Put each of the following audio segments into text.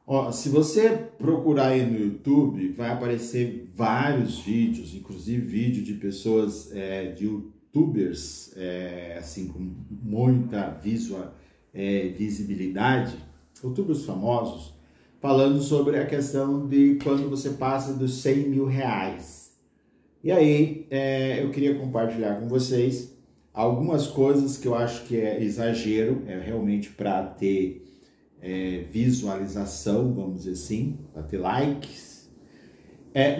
Ó, se você procurar aí no YouTube, vai aparecer vários vídeos, inclusive vídeo de pessoas, de YouTubers, assim, com muita visibilidade, YouTubers famosos, falando sobre a questão de quando você passa dos 100 mil reais. E aí, eu queria compartilhar com vocês algumas coisas que eu acho que é exagero, realmente para ter visualização, vamos dizer assim, para ter likes,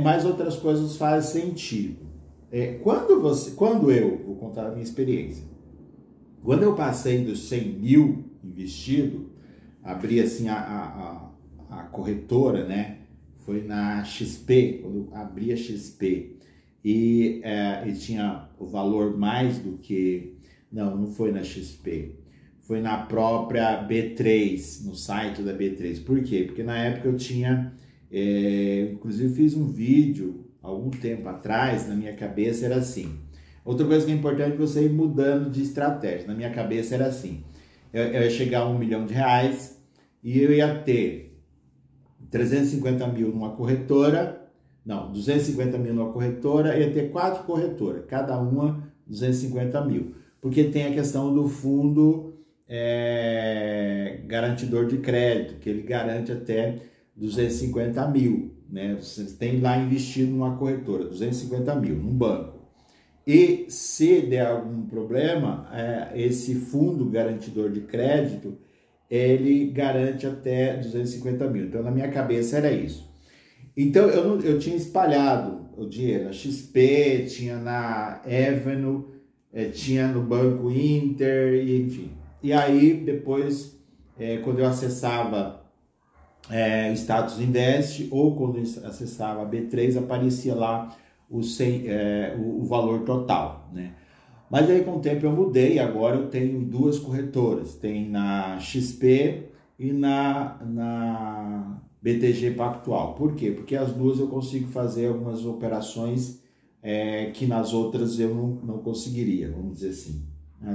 mas outras coisas fazem sentido. Quando eu, vou contar a minha experiência, quando eu passei dos 100 mil investido, abri assim a corretora, né? Foi na XP, quando eu abri a XP, e tinha o valor mais do que... Não foi na XP. Foi na própria B3, no site da B3. Por quê? Porque na época eu tinha, inclusive fiz um vídeo, algum tempo atrás, na minha cabeça era assim. Outra coisa que é importante é você ir mudando de estratégia. Na minha cabeça era assim, eu ia chegar a R$1 milhão e eu ia ter 350 mil numa corretora, não, 250 mil numa corretora, ia ter 4 corretoras, cada uma 250 mil. Porque tem a questão do fundo garantidor de crédito, que ele garante até 250 mil, né? Você tem lá investido numa corretora, 250 mil, num banco. E se der algum problema, esse fundo garantidor de crédito, ele garante até 250 mil. Então, na minha cabeça era isso. Então, eu tinha espalhado o dinheiro na XP, tinha na Avenue, tinha no Banco Inter, enfim. E aí, depois, quando eu acessava o Status Invest, ou quando eu acessava a B3, aparecia lá o valor total, né? Mas aí, com o tempo, eu mudei, agora eu tenho 2 corretoras, tem na XP e na BTG Pactual. Por quê? Porque as duas eu consigo fazer algumas operações que nas outras eu não conseguiria, vamos dizer assim.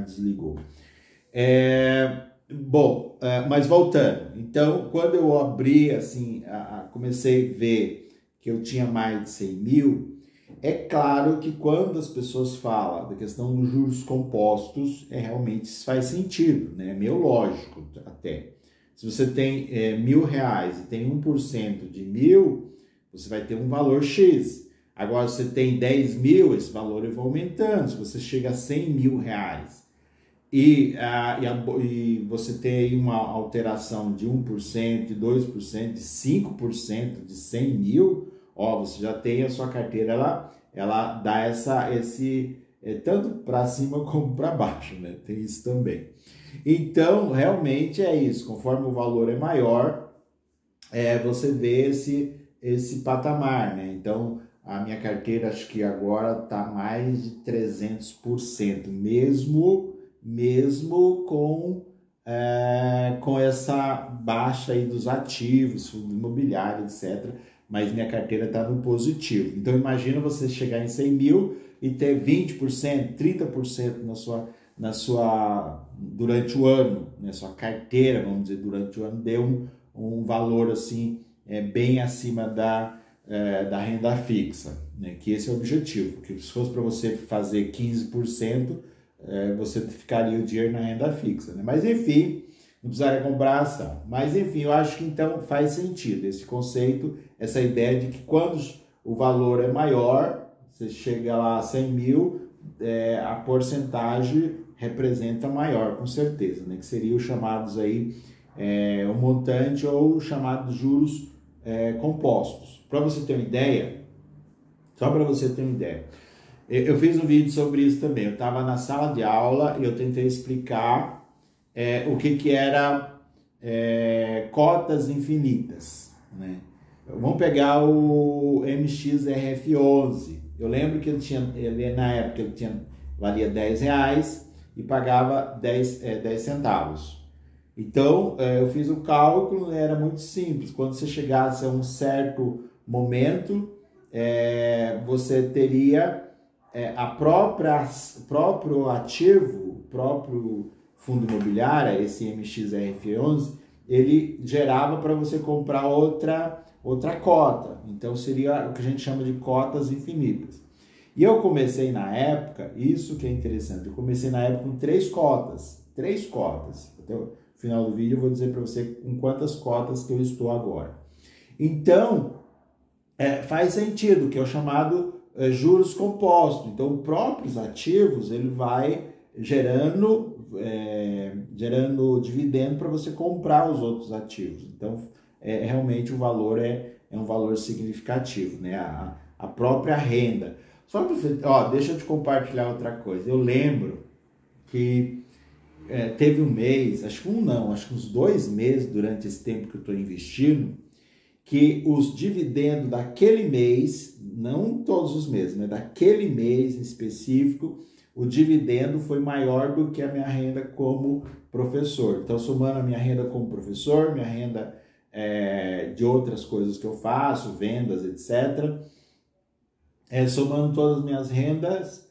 Desligou. Mas voltando, então quando eu abri, assim, comecei a ver que eu tinha mais de 100 mil, é claro que quando as pessoas falam da questão dos juros compostos, realmente isso faz sentido, né? É meio lógico até. Se você tem R$1.000 e tem 1% de 1.000, você vai ter um valor X. Agora, se você tem 10 mil, esse valor vai aumentando. Se você chega a 100 mil reais e você tem aí uma alteração de 1%, de 2%, de 5% de 100 mil, você já tem a sua carteira, ela dá esse tanto para cima como para baixo, né? Tem isso também. Então, realmente é isso. Conforme o valor é maior, você vê esse patamar, né? Então, a minha carteira, acho que agora está mais de 300%, mesmo com essa baixa aí dos ativos, fundo imobiliário, etc. Mas minha carteira está no positivo. Então, imagina você chegar em 100 mil e ter 20%, 30% durante o ano, né? Sua carteira, vamos dizer, durante o ano, deu um valor assim, bem acima da renda fixa, né? Que esse é o objetivo, porque se fosse para você fazer 15%, você ficaria o dinheiro na renda fixa, né? Mas enfim, não precisaria comprar ação. Mas enfim, eu acho que então faz sentido esse conceito, essa ideia de que quando o valor é maior, você chega lá a 100 mil, a porcentagem representa maior, com certeza, né? Que seria os chamados aí, o montante ou o chamado juros compostos. Para você ter uma ideia, só para você ter uma ideia, eu fiz um vídeo sobre isso também. Eu estava na sala de aula e eu tentei explicar o que era cotas infinitas, né? Vamos pegar o MXRF11. Eu lembro que na época valia R$10 e pagava 10 centavos. Então, eu fiz o cálculo, era muito simples. Quando você chegasse a um certo momento, você teria próprio ativo, próprio fundo imobiliário, esse MXRF11, ele gerava para você comprar outra cota. Então seria o que a gente chama de cotas infinitas. E eu comecei na época, isso que é interessante, eu comecei na época com 3 cotas. 3 cotas. Até o final do vídeo eu vou dizer para você com quantas cotas que eu estou agora. Então, faz sentido, que é o chamado juros compostos. Então, os próprios ativos, ele vai gerando dividendo para você comprar os outros ativos. Então, realmente o valor é um valor significativo, né? A própria renda. Só para você, deixa eu te compartilhar outra coisa. Eu lembro que teve um mês, acho que uns 2 meses durante esse tempo que eu estou investindo, que os dividendos daquele mês, não todos os meses, mas daquele mês em específico, o dividendo foi maior do que a minha renda como professor. Então, somando a minha renda como professor, minha renda de outras coisas que eu faço, vendas, etc., somando todas as minhas rendas,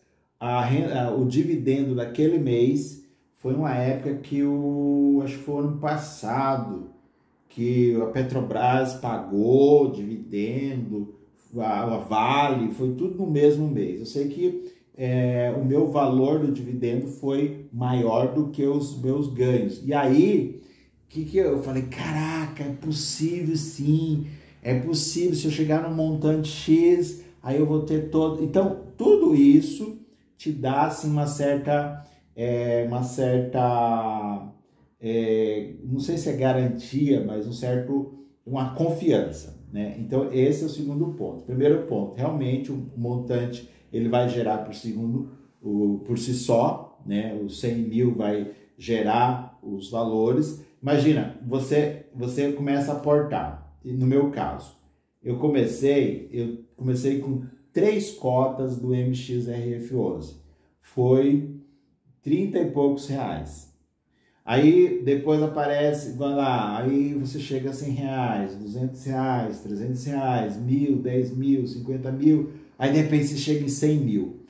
o dividendo daquele mês foi uma época que acho que foi o ano passado, que a Petrobras pagou dividendo, a Vale, foi tudo no mesmo mês. Eu sei que o meu valor do dividendo foi maior do que os meus ganhos. E aí, que eu falei, caraca, é possível sim, é possível, se eu chegar no montante X, aí eu vou ter todo... Então, tudo isso te dá assim, uma certa não sei se é garantia, mas uma confiança, né? Então, esse é o segundo ponto. Primeiro ponto, realmente o montante ele vai gerar por si só, né? Os 100 mil vai gerar os valores. Imagina, você começa a aportar. E no meu caso, eu comecei com 3 cotas do MXRF11. Foi 30 e poucos reais. Aí depois aparece, vai lá, aí você chega a 100 reais, 200 reais, 300 reais, 1.000, 10 mil, 50 mil, aí de repente você chega em 100 mil.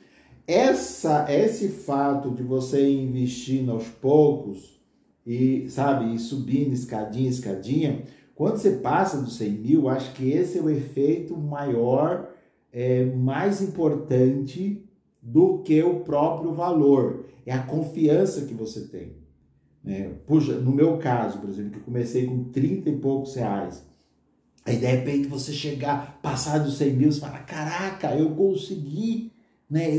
Esse fato de você ir investindo aos poucos e, sabe, ir subindo escadinha, quando você passa dos 100 mil, acho que esse é o efeito maior, mais importante do que o próprio valor. É a confiança que você tem. Puxa, no meu caso, por exemplo, que eu comecei com 30 e poucos reais, aí de repente você passar dos 100 mil, você fala, caraca, eu consegui, né?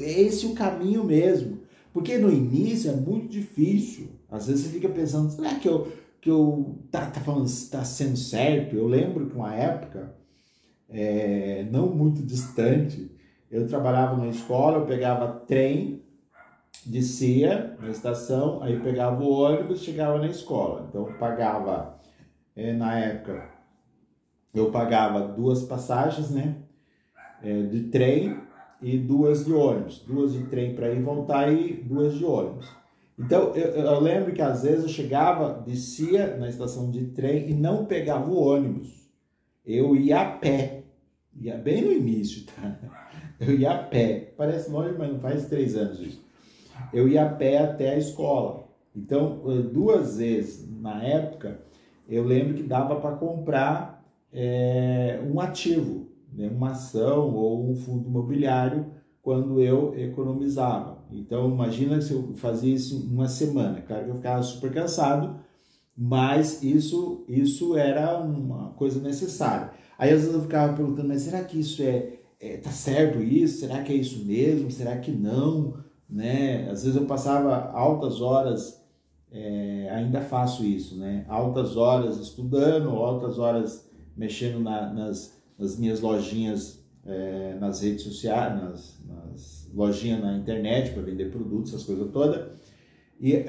É esse o caminho mesmo. Porque no início é muito difícil. Às vezes você fica pensando, será que eu tá sendo certo? Eu lembro que uma época, não muito distante, eu trabalhava na escola, eu pegava trem, descia na estação, aí pegava o ônibus, chegava na escola. Então eu pagava, na época, eu pagava 2 passagens, né, de trem e 2 de ônibus. 2 de trem para ir e voltar e 2 de ônibus. Então eu lembro que às vezes eu chegava, descia na estação de trem e não pegava o ônibus. Eu ia a pé, ia bem no início, tá? Eu ia a pé. Parece longe, mas não faz 3 anos isso. Eu ia a pé até a escola. Então, 2 vezes na época, eu lembro que dava para comprar um ativo, né? Uma ação ou um fundo imobiliário, quando eu economizava. Então, imagina se eu fazia isso em uma semana. Claro que eu ficava super cansado, mas isso era uma coisa necessária. Aí, às vezes, eu ficava perguntando, mas será que isso tá certo isso? Será que é isso mesmo? Será que não? Né? Às vezes eu passava altas horas, ainda faço isso, né? Altas horas estudando, altas horas mexendo nas minhas lojinhas, nas redes sociais, nas lojinhas na internet para vender produtos, essas coisas todas.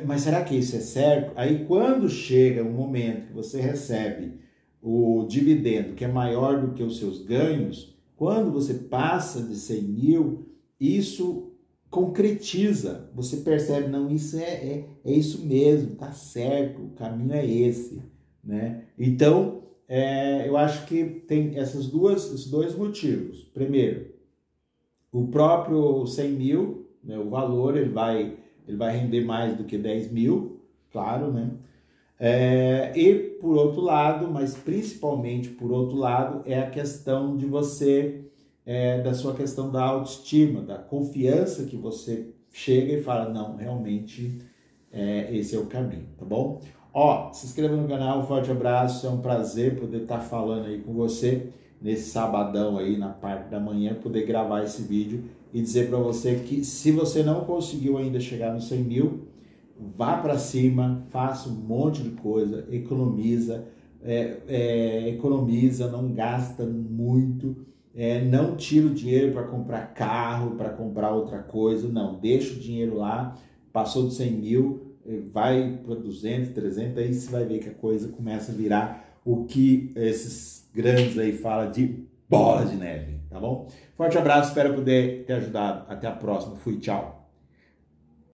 Mas será que isso é certo? Aí quando chega um momento que você recebe o dividendo que é maior do que os seus ganhos, quando você passa de 100 mil, isso concretiza, você percebe, não, isso é isso mesmo, tá certo, o caminho é esse, né? Então, eu acho que tem esses 2 motivos. Primeiro, o próprio 100 mil, né, o valor, ele vai render mais do que 10 mil, claro, né? E por outro lado, mas principalmente por outro lado, é a questão de você, da sua questão da autoestima, da confiança que você chega e fala, não, realmente esse é o caminho, tá bom? Ó, se inscreva no canal, um forte abraço, é um prazer poder estar falando aí com você nesse sabadão aí, na parte da manhã, poder gravar esse vídeo e dizer para você que se você não conseguiu ainda chegar nos 100 mil, vá para cima, faça um monte de coisa, economiza, economiza, não gasta muito, não tira o dinheiro para comprar carro, para comprar outra coisa, não, deixa o dinheiro lá, passou de 100 mil, vai para 200, 300, aí você vai ver que a coisa começa a virar o que esses grandes aí falam de bola de neve, tá bom? Forte abraço, espero poder ter ajudado. Até a próxima. Fui, tchau.